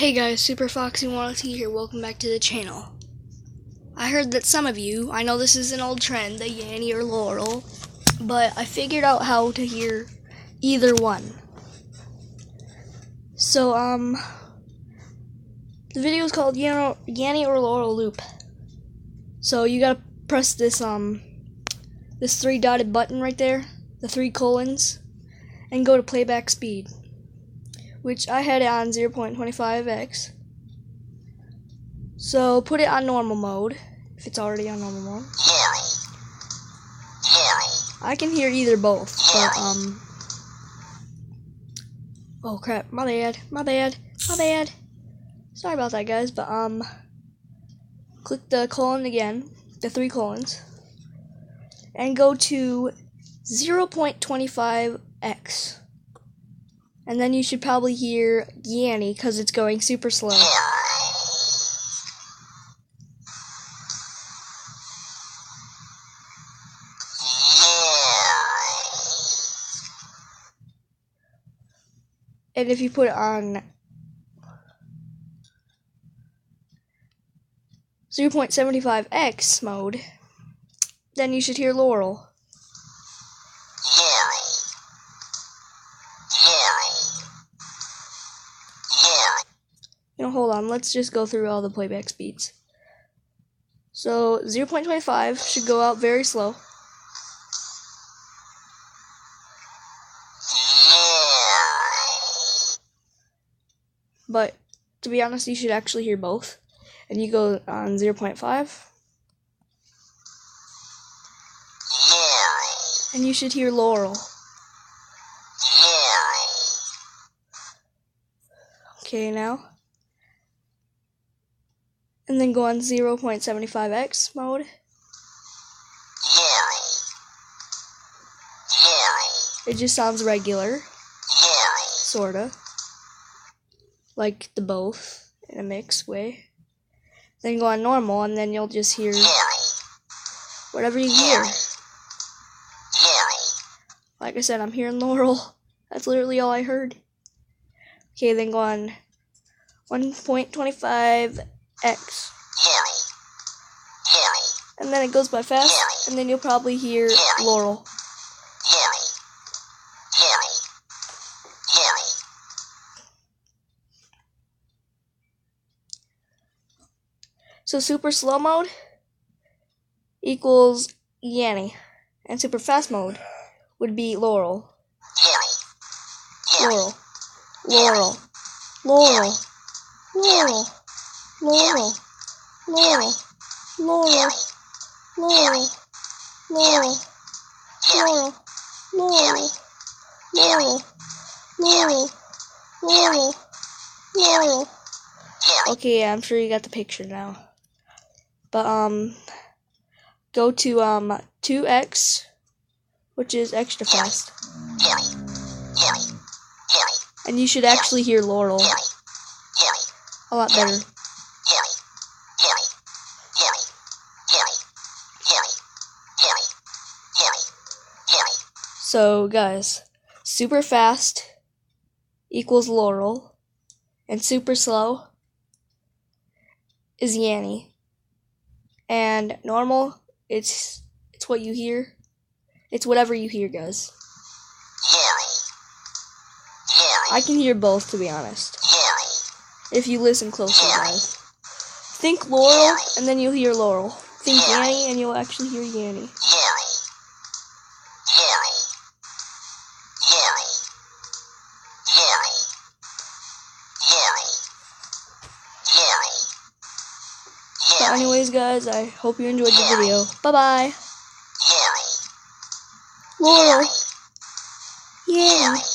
Hey guys, Super Foxy 102 here, welcome back to the channel. I heard that some of you, I know this is an old trend, the Yanny or Laurel, but I figured out how to hear either one. So, the video is called Yanny or Laurel loop. So you gotta press this, this 3 dotted button right there, the 3 colons, and go to playback speed, which I had it on 0.25x. So put it on normal mode, if it's already on normal mode. Laurel. I can hear either both, but, oh crap, my bad. Sorry about that, guys, but, click the colon again, the 3 colons, and go to 0.25x. And then you should probably hear Yanny, because it's going super slow. And if you put it on 0.75x mode, then you should hear Laurel. Hold on, let's just go through all the playback speeds. So 0.25 should go out very slow. But to be honest, you should actually hear both. And you go on 0.5. And you should hear Laurel. Okay, now. And then go on 0.75x mode. It just sounds regular. Sorta. Like the both in a mixed way. Then go on normal, and then you'll just hear whatever you hear. Like I said, I'm hearing Laurel. That's literally all I heard. Okay, then go on 1.25x. And then it goes by fast, and then you'll probably hear Laurel. So super slow mode equals Yanny, and super fast mode would be Laurel. Laurel. Laurel. Laurel. Laurel. Laurel. Laurel. Laurel. Laurel. Laurel. Laurel. Laurel. Laurel. Laurel. Laurel. Laurel. Okay, I'm sure you got the picture now. But go to 2x, which is extra fast. And you should actually hear Laurel a lot better. So guys, super fast equals Laurel, and super slow is Yanny. And normal, it's what you hear. It's whatever you hear, guys. I can hear both, to be honest. If you listen closely, guys. Think Laurel, and then you'll hear Laurel. Think Yanny, and you'll actually hear Yanny. So anyways, guys, I hope you enjoyed the video. Bye-bye. Laurel. Yanny.